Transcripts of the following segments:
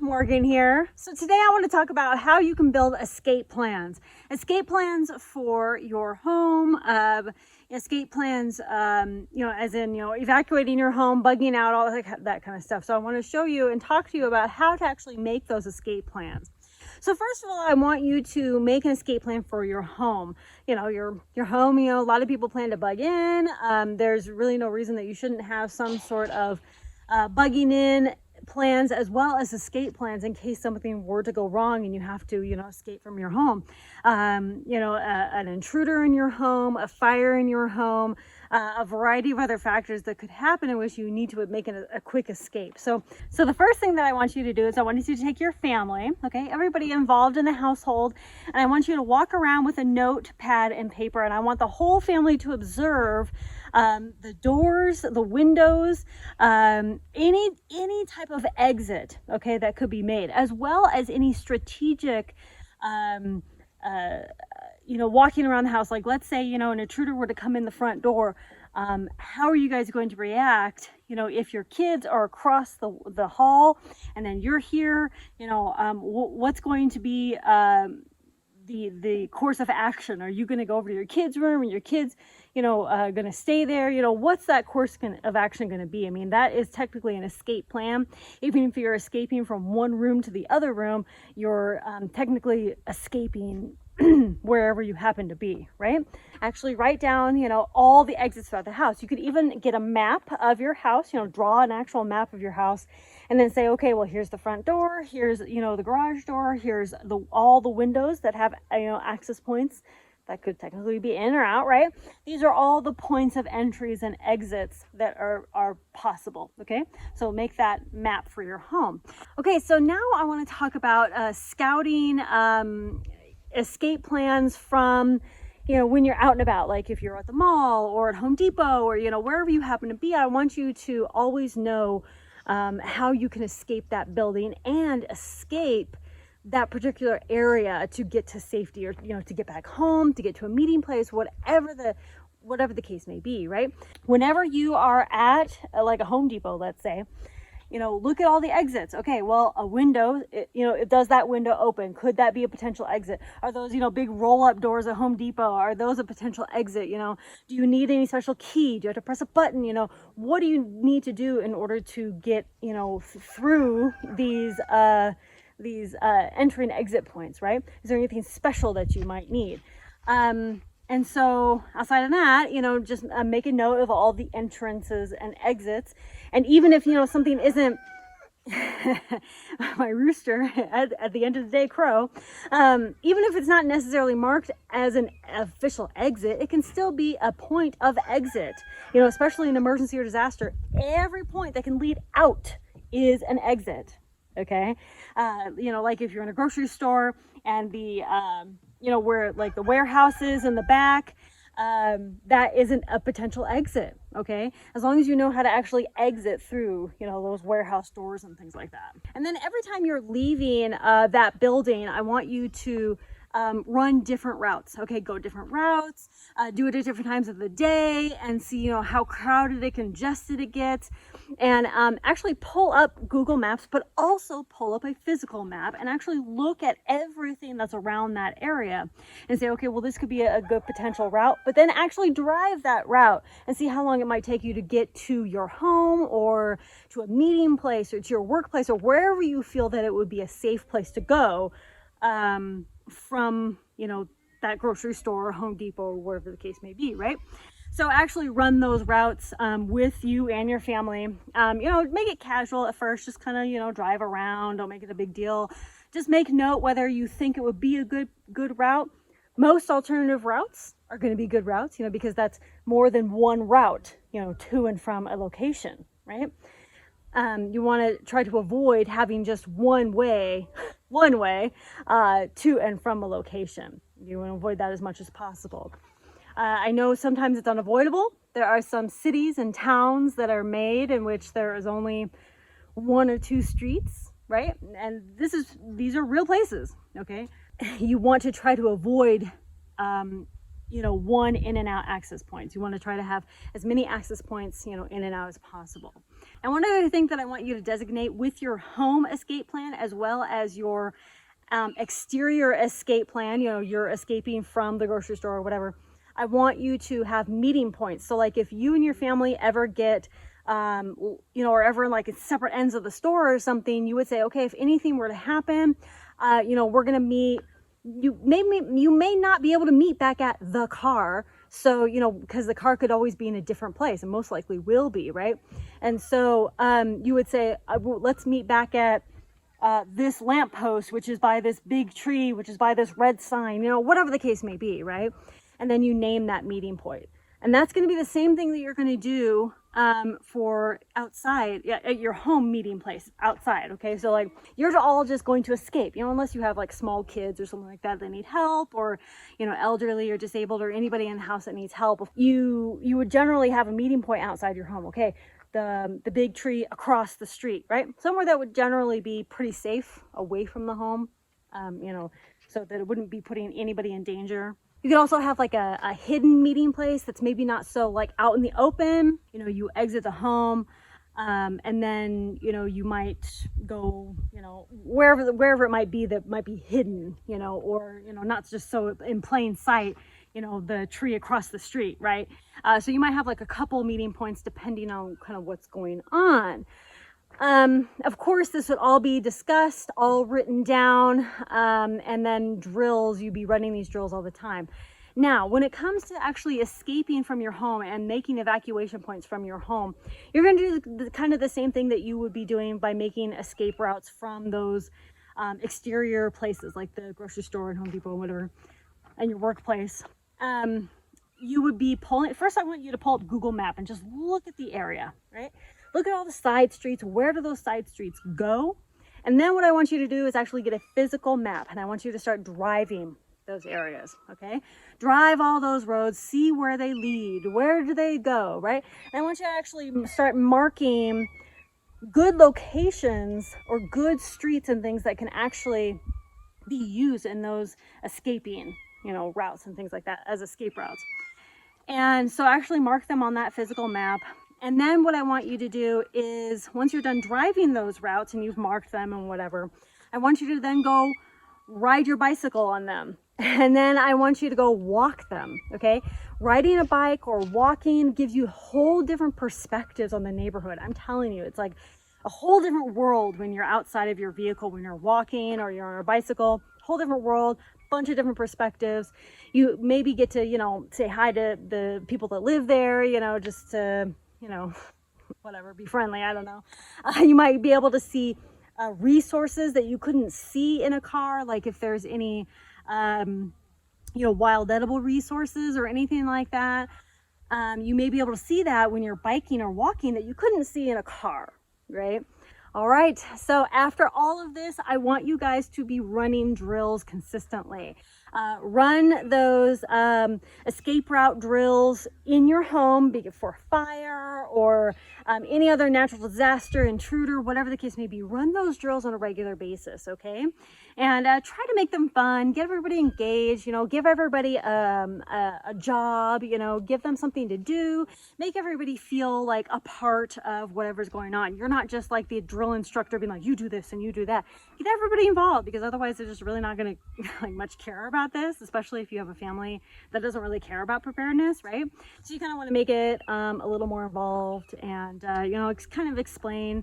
Morgan here. So today I want to talk about how you can build escape plans. Escape plans for your home, escape plans, as in, evacuating your home, bugging out, all that kind of stuff. So I want to show you and talk to you about how to actually make those escape plans. So first of all, I want you to make an escape plan for your home. Your home, a lot of people plan to bug in. There's really no reason that you shouldn't have some sort of bugging in plans as well as escape plans in case something were to go wrong and you have to, escape from your home. An intruder in your home, a fire in your home, a variety of other factors that could happen in which you need to make a quick escape. So the first thing that I want you to do is I want you to take your family, okay, everybody involved in the household, and I want you to walk around with a notepad and paper, and I want the whole family to observe the doors, the windows, any type of exit, okay, that could be made, as well as any strategic, walking around the house. Like, let's say, an intruder were to come in the front door. How are you guys going to react, if your kids are across the hall and then you're here, what's going to be the course of action? Are you going to go over to your kids' room and your kids, going to stay there? What's that course of action going to be? I mean, that is technically an escape plan. Even if you're escaping from one room to the other room, you're technically escaping wherever you happen to be, right? Actually write down, all the exits throughout the house. You could even get a map of your house, draw an actual map of your house and then say, okay, well, here's the front door, here's, the garage door, here's all the windows that have, access points that could technically be in or out, right? These are all the points of entries and exits that are possible, okay? So make that map for your home. Okay, so now I want to talk about scouting escape plans from, when you're out and about, like if you're at the mall or at Home Depot or, wherever you happen to be. I want you to always know how you can escape that building and escape that particular area to get to safety, or, to get back home, to get to a meeting place, whatever the case may be, right? Whenever you are at like a Home Depot, let's say, look at all the exits. Okay, well, a window, does that window open? Could that be a potential exit? Are those, big roll-up doors at Home Depot, are those a potential exit? Do you need any special key? Do you have to press a button? What do you need to do in order to get, through these entry and exit points, right? Is there anything special that you might need? And so outside of that, just make a note of all the entrances and exits. And even if, something isn't, my rooster at the end of the day crow, even if it's not necessarily marked as an official exit, it can still be a point of exit, especially in emergency or disaster. Every point that can lead out is an exit. Okay. Like if you're in a grocery store and the, where like the warehouse is in the back, that isn't a potential exit. Okay. As long as you know how to actually exit through, those warehouse doors and things like that. And then every time you're leaving that building, I want you to run different routes. Okay, go different routes, do it at different times of the day, and see how crowded and congested it gets. And actually pull up Google Maps, but also pull up a physical map and actually look at everything that's around that area and say, okay, well, this could be a good potential route. But then actually drive that route and see how long it might take you to get to your home or to a meeting place or to your workplace or wherever you feel that it would be a safe place to go from, that grocery store or Home Depot or wherever the case may be, right? So actually run those routes with you and your family. Make it casual at first, just kind of, drive around, don't make it a big deal. Just make note whether you think it would be a good route. Most alternative routes are going to be good routes, because that's more than one route, to and from a location, right? You want to try to avoid having just one way to and from a location. You want to avoid that as much as possible. I know sometimes it's unavoidable. There are some cities and towns that are made in which there is only one or two streets, right? And these are real places, okay? You want to try to avoid, one in and out access points. You want to try to have as many access points, in and out as possible. And one other thing that I want you to designate with your home escape plan, as well as your exterior escape plan, you know, you're escaping from the grocery store or whatever, I want you to have meeting points. So like if you and your family ever get, you know, or ever in like separate ends of the store or something, you would say, okay, if anything were to happen, you know, we're going to meet, you may not be able to meet back at the car. So, you know, because the car could always be in a different place and most likely will be, right? And so you would say, let's meet back at this lamppost, which is by this big tree, which is by this red sign, you know, whatever the case may be, right? And then you name that meeting point. And that's going to be the same thing that you're going to do for outside, at your home meeting place outside. Okay, so like you're all just going to escape, you know, unless you have like small kids or something like that that need help, or, you know, elderly or disabled, or anybody in the house that needs help. You would generally have a meeting point outside your home. Okay, the big tree across the street, right? Somewhere that would generally be pretty safe away from the home, you know, so that it wouldn't be putting anybody in danger. You could also have like a hidden meeting place that's maybe not so like out in the open. You know, you exit the home, and then, you know, you might go, you know, wherever it might be that might be hidden, you know, or, you know, not just so in plain sight, you know, the tree across the street, right? So you might have like a couple meeting points depending on kind of what's going on. Of course, this would all be discussed, all written down, and then drills, you'd be running these drills all the time. Now, when it comes to actually escaping from your home and making evacuation points from your home, you're going to do kind of the same thing that you would be doing by making escape routes from those exterior places like the grocery store and Home Depot and whatever, and your workplace. You would be pulling, first I want you to pull up Google Map and just look at the area, right? Look at all the side streets. Where do those side streets go? And then what I want you to do is actually get a physical map, and I want you to start driving those areas, okay? Drive all those roads, see where they lead, where do they go, right? And I want you to actually start marking good locations or good streets and things that can actually be used in those escaping, you know, routes and things like that as escape routes. And so actually mark them on that physical map. And then what I want you to do is, once you're done driving those routes and you've marked them and whatever, I want you to then go ride your bicycle on them. And then I want you to go walk them, okay? Riding a bike or walking gives you whole different perspectives on the neighborhood. I'm telling you, it's like a whole different world when you're outside of your vehicle, when you're walking or you're on a bicycle, whole different world, bunch of different perspectives. You maybe get to, you know, say hi to the people that live there, you know, just to, you know, whatever, be friendly, I don't know. You might be able to see resources that you couldn't see in a car, like if there's any, you know, wild edible resources or anything like that. You may be able to see that when you're biking or walking that you couldn't see in a car, right? All right, so after all of this, I want you guys to be running drills consistently. Run those escape route drills in your home, be it for fire or any other natural disaster, intruder, whatever the case may be. Run those drills on a regular basis, okay? And try to make them fun, get everybody engaged, you know, give everybody a job, you know, give them something to do, make everybody feel like a part of whatever's going on. You're not just like the drill instructor being like, you do this and you do that. Get everybody involved, because otherwise they're just really not going to like much care about this, especially if you have a family that doesn't really care about preparedness, right? So you kind of want to make it a little more involved and, you know, kind of explain,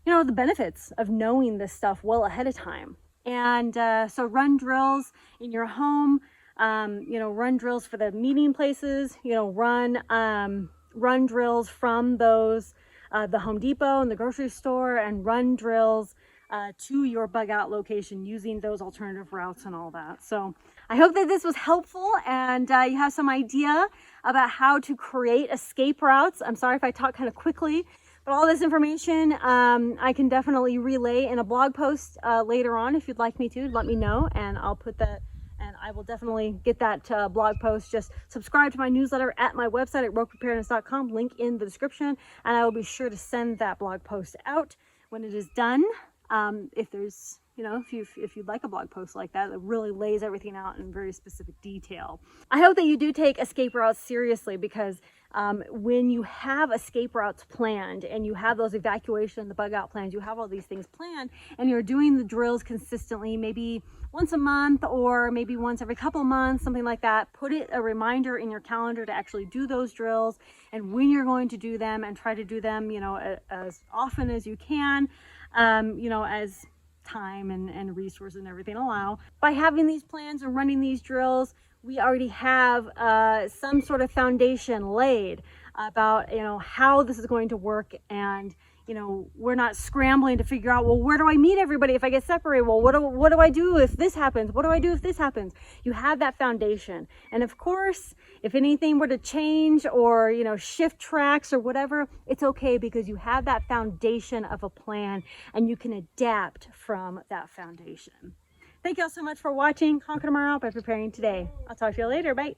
you know, the benefits of knowing this stuff well ahead of time. And so run drills in your home, you know, run drills for the meeting places, you know, run drills from those, the Home Depot and the grocery store, and run drills to your bug out location using those alternative routes and all that. So I hope that this was helpful and you have some idea about how to create escape routes. I'm sorry if I talk kind of quickly, but all this information I can definitely relay in a blog post later on. If you'd like me to, let me know, and I'll put that, and I will definitely get that blog post. Just subscribe to my newsletter at my website at roguepreparedness.com, link in the description, and I will be sure to send that blog post out when it is done. If there's, you know, if you'd like a blog post like that, that really lays everything out in very specific detail. I hope that you do take escape routes seriously, because when you have escape routes planned and you have those evacuation, the bug out plans, you have all these things planned, and you're doing the drills consistently, maybe once a month or maybe once every couple months, something like that. Put a reminder in your calendar to actually do those drills and when you're going to do them, and try to do them, you know, as often as you can, you know, as time and resources and everything allow. By having these plans and running these drills, we already have some sort of foundation laid about, you know, how this is going to work. And, you know, we're not scrambling to figure out, well, where do I meet everybody if I get separated? Well, what do I do if this happens? What do I do if this happens? You have that foundation. And of course, if anything were to change or, you know, shift tracks or whatever, it's okay, because you have that foundation of a plan and you can adapt from that foundation. Thank you all so much for watching Conquer Tomorrow by Preparing Today. I'll talk to you later. Bye.